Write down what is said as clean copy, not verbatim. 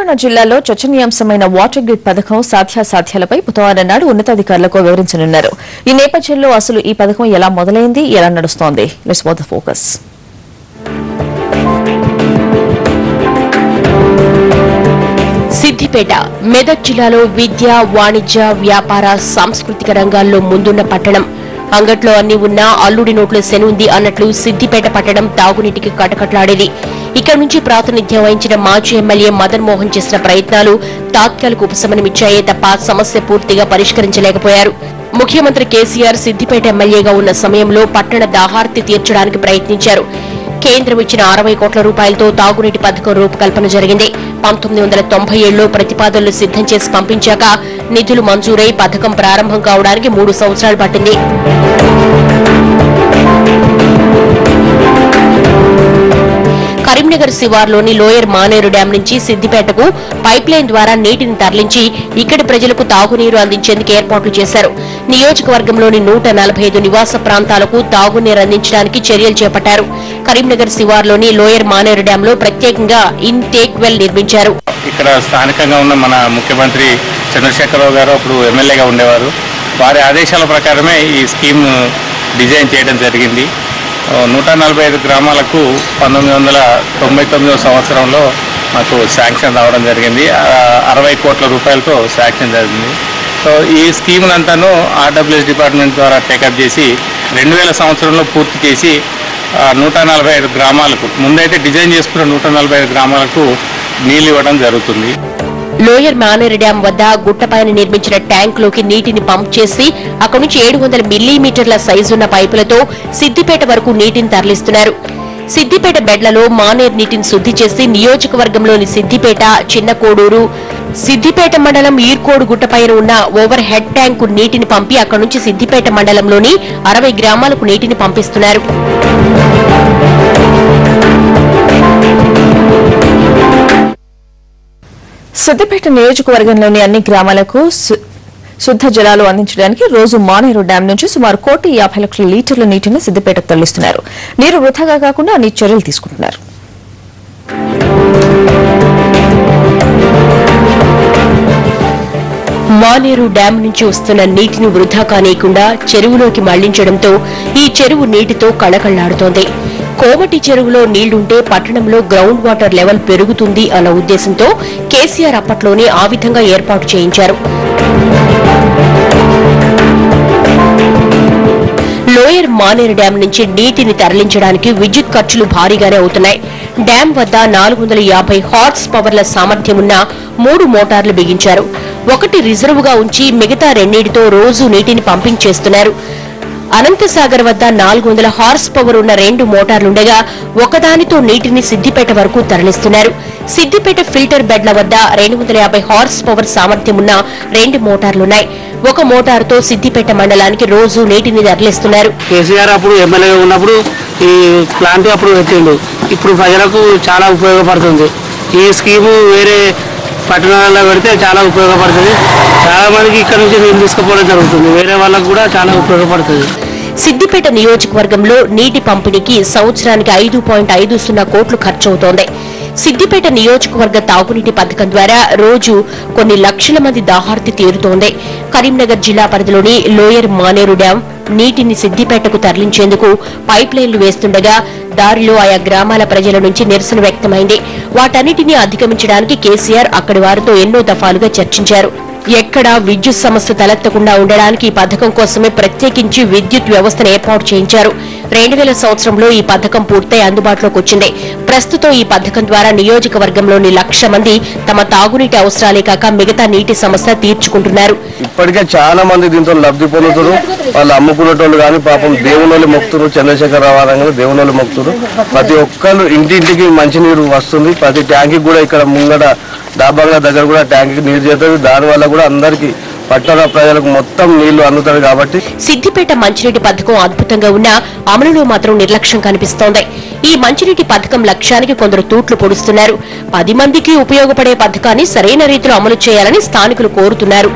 తెలంగాణ జిల్లాలో చర్చనీయాంశమైన water grid పథకం సాధ్యాసాధ్యాలపై బుధవారం నాడు ఉన్నతాధికారులకు వివరించనున్నారు. ఈ నేపథ్యంలో అసలు ఈ పథకం ఎలా మొదలైంది, ఎలా నడుస్తోంది? Let's go the focus. Siddipet Medak జిల్లాలో విద్య, వాణిజ్య, వ్యాపార, సాంస్కృతిక రంగాల్లో ముందున్న పట్టణం. అంగట్లో అన్ని ఉన్నా అల్లుడి నోట్లో శనుంది అన్నట్లు సిద్దిపేట పట్టణం తాగునీటికి కటకట్లాడేది. ఇక్కడ నుంచి ప్రాతినిధ్యం వహించిన మాజీ ఎమ్మెల్యే మదన్ మోహన్ చేసిన ప్రయత్నాలు తాత్కాలిక ఉపశమనమిచ్చాయే తప్ప సమస్య పూర్తిగా పరిష్కరించలేకపోయారు. ముఖ్యమంత్రి కేసీఆర్ సిద్దిపేట ఎమ్మెల్యేగా ఉన్న సమయంలో పట్టణ దాహార్తి తీర్చడానికి ప్రయత్నించారు. కేంద్రం ఇచ్చిన 60 కోట్ల రూపాయలతో తాగునీటి పథకం రూపకల్పన జరిగింది. 1997లో ప్రతిపాదనలు సిద్దం చేసి పంపించాక నిధులు మంజూరై పథకం ప్రారంభం కావడానికి 3 సంవత్సరాలు పట్టింది. కరీంనగర్ శివార్లోని లోయర్ మానేరు డ్యాం నుంచి సిద్దిపేటకు పైప్లైన్ ద్వారా నీటిని తరలించి ఇక్కడి ప్రజలకు తాగునీరు అందించేందుకు ఏర్పాట్లు చేశారు. నియోజకవర్గంలోని 145 నివాస ప్రాంతాలకు తాగునీరు అందించడానికి చర్యలు చేపట్టారు. కరీంనగర్ శివార్లోని లోయర్ మానేరు డ్యాంలో ప్రత్యేకంగా ఇన్టేక్ వెల్ నిర్మించారు. ఇక్కడ స్థానికంగా ఉన్న మన ముఖ్యమంత్రి చంద్రశేఖరరావు గారు అప్పుడు ఎమ్మెల్యేగా ఉండేవారు. వారి ఆదేశాల ప్రకారమే ఈ స్కీమ్ డిజైన్ చేయడం జరిగింది. 145 గ్రామాలకు 1999 సంవత్సరంలో మాకు శాంక్షన్ రావడం జరిగింది. 60 కోట్ల రూపాయలతో శాంక్షన్ జరిగింది. సో ఈ స్కీమ్నంతాను ఆర్డబ్ల్యూఎస్ డిపార్ట్మెంట్ ద్వారా టేకప్ చేసి 2000 సంవత్సరంలో పూర్తి చేసి 145 గ్రామాలకు, ముందైతే డిజైన్ చేసుకున్న 145 గ్రామాలకు నీళ్లు ఇవ్వడం జరుగుతుంది. లోయర్ మానేరు డ్యాం వద్ద గుట్టపైన నిర్మించిన ట్యాంకులోకి నీటిని పంప్ చేసి అక్కడి నుంచి 700 మిల్లీమీటర్ల సైజున్న పైపులతో సిద్దిపేట వరకు నీటిని తరలిస్తున్నారు. సిద్దిపేట బెడ్లలో మానేరు నీటిని శుద్ది చేసి నియోజకవర్గంలోని సిద్దిపేట, చిన్న కోడూరు, సిద్దిపేట మండలం ఈర్కోడు గుట్టపైన ఉన్న ఓవర్ హెడ్ ట్యాంకు నీటిని పంపి అక్కడి నుంచి సిద్దిపేట మండలంలోని 60 గ్రామాలకు నీటిని పంపిస్తున్నారు. సిద్దిపేట నియోజకవర్గంలోని అన్ని గ్రామాలకు శుద్ధ జలాలు అందించడానికి రోజు మానేరు డ్యాం నుంచి సుమారు 1,50,00,000 లీటర్ల నీటిని సిద్దిపేటకు తరలిస్తున్నారు. నీరు వృథాగా కాకుండా అన్ని చర్యలు తీసుకుంటున్నారు. మానేరు డ్యాం నుంచి వస్తున్న నీటిని వృథా కానీయకుండా చెరువులోకి మళ్లించడంతో ఈ చెరువు నీటితో కళకళ్లాడుతోంది. కోమటి చెరువులో నీళ్లుంటే పట్టణంలో గ్రౌండ్ వాటర్ లెవెల్ పెరుగుతుంది అన్న ఉద్దేశంతో కేసీఆర్ అప్పట్లోనే ఆ విధంగా ఏర్పాటు చేయించారు. లోయర్ మానేరు డ్యాం నుంచి నీటిని తరలించడానికి విద్యుత్ ఖర్చులు భారీగానే అవుతున్నాయి. డ్యాం వద్ద 450 హార్స్ పవర్ల సామర్థ్యమున్న 3 మోటార్లు బిగించారు. ఒకటి రిజర్వుగా ఉంచి మిగతా 2 రోజు నీటిని పంపింగ్ చేస్తున్నారు. అనంతసాగర్ వద్ద 400 హార్స్ పవర్ ఉన్న 2 మోటార్లుండగా ఒకదానితో నీటిని సిద్దిపేట వరకు తరలిస్తున్నారు. సిద్దిపేట ఫిల్టర్ బెడ్ల వద్ద 250 హార్స్ పవర్ సామర్థ్యమున్న 2 మోటార్లున్నాయి. ఒక మోటారుతో సిద్దిపేట మండలానికి రోజు నీటిని తరలిస్తున్నారు. కేసీఆర్ అప్పుడు ఎమ్మెల్యేగా ఉన్నప్పుడు ఈ ప్లాంట్ అప్పుడు పెట్టిండు. ఇప్పుడు ప్రజలకు చాలా ఉపయోగపడుతుంది. ఈ స్కీము వేరే పట్టణాల్లో పెడితే చాలా ఉపయోగపడుతుంది. చాలా మందికి ఇక్కడ నుంచి నీళ్ళు తీసుకుపోవడం జరుగుతుంది. వేరే వాళ్ళకు కూడా చాలా ఉపయోగపడుతుంది. సిద్దిపేట నియోజకవర్గంలో నీటి పంపిణీకి సంవత్సరానికి 5.50 కోట్లు ఖర్చవుతోంది. సిద్దిపేట నియోజకవర్గ తాగునీటి పథకం ద్వారా రోజు కొన్ని లక్షల మంది దాహార్తి తీరుతోంది. కరీంనగర్ జిల్లా పరిధిలోని లోయర్ మానేరు డ్యాం నీటిని సిద్దిపేటకు తరలించేందుకు పైప్ లైన్లు వేస్తుండగా దారిలో ఆయా గ్రామాల ప్రజల నుంచి నిరసన వ్యక్తమైంది. వాటన్నిటినీ అధిగమించడానికి కేసీఆర్ అక్కడి వారితో ఎన్నో దఫాలుగా చర్చించారు. ఎక్కడా విద్యుత్ సమస్య తలెత్తకుండా ఉండడానికి ఈ పథకం కోసమే ప్రత్యేకించి విద్యుత్ వ్యవస్థను ఏర్పాటు చేయించారు. 2000 సంవత్సరంలో ఈ పథకం పూర్తయి అందుబాటులోకి వచ్చింది. ప్రస్తుతం ఈ పథకం ద్వారా నియోజకవర్గంలోని 1,00,000 మంది తమ తాగునీటి అవసరాలే కాక మిగతా నీటి సమస్య తీర్చుకుంటున్నారు. ఇప్పటికే చాలా మంది దీంతో లబ్ధి పొందుతారు. వాళ్ళు అమ్ముకునేటోళ్ళు కానీ పాపం దేవుళ్ళు మొక్కుతారు. చంద్రశేఖరరావు ఆరంగా దేవుళ్ళు మొక్కుతారు. ప్రతి ఒక్కరు ఇంటింటికి మంచినీరు వస్తుంది. ప్రతి ట్యాంకి కూడా ఇక్కడ ముంగట డాబాంగా దగ్గర కూడా ట్యాంకి నీరు చేస్తారు. దానివల్ల కూడా అందరికీ పట్టణ ప్రజలకు మొత్తం నీళ్లు అందుతారు. కాబట్టి సిద్దిపేట మంచినీటి పథకం అద్భుతంగా ఉన్నా అమలులో మాత్రం నిర్లక్ష్యం కనిపిస్తోంది. ఈ మంచినీటి పథకం లక్ష్యానికి కొందరు తూట్లు పొడుస్తున్నారు. 10 మందికి ఉపయోగపడే పథకాన్ని సరైన రీతిలో అమలు చేయాలని స్థానికులు కోరుతున్నారు.